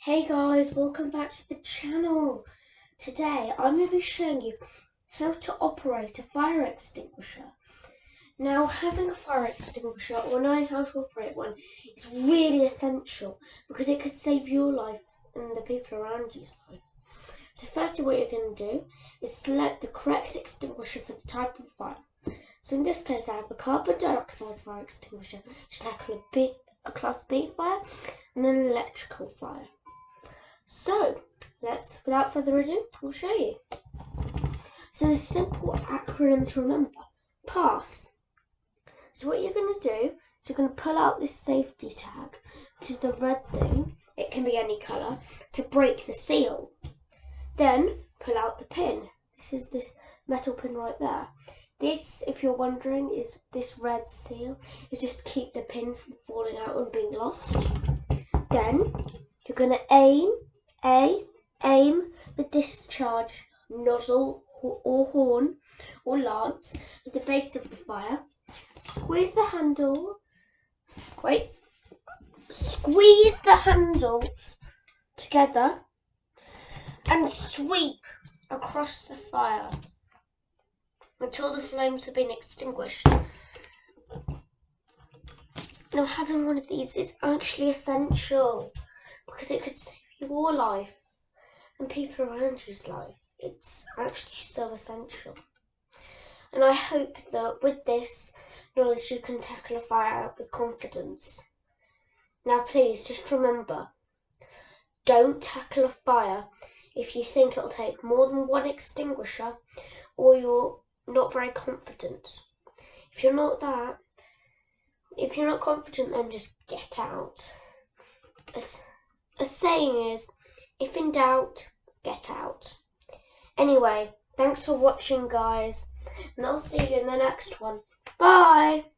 Hey guys, welcome back to the channel. Today I'm going to be showing you how to operate a fire extinguisher. Now, having a fire extinguisher or knowing how to operate one is really essential because it could save your life and the people around you's life. So firstly, what you're going to do is select the correct extinguisher for the type of fire. So in this case I have a carbon dioxide fire extinguisher to tackle a class B fire and an electrical fire. So, without further ado, I'll show you. So there's a simple acronym to remember, P.A.S.S. So what you're going to do is you're going to pull out this safety tag, which is the red thing, it can be any colour, to break the seal. Then pull out the pin. This is this metal pin right there. This, if you're wondering, is this red seal, is just to keep the pin from falling out and being lost. Then you're going to aim the discharge nozzle or horn or lance at the base of the fire. Squeeze the handles together and sweep across the fire until the flames have been extinguished. Now, having one of these is actually essential because it could save your life and people around you's life. It's actually so essential. And I hope that with this knowledge you can tackle a fire with confidence. Now please just remember, don't tackle a fire if you think it'll take more than one extinguisher or you're not very confident. If you're not confident, then just get out. A saying is, if in doubt, get out. Anyway, thanks for watching guys, and I'll see you in the next one. Bye!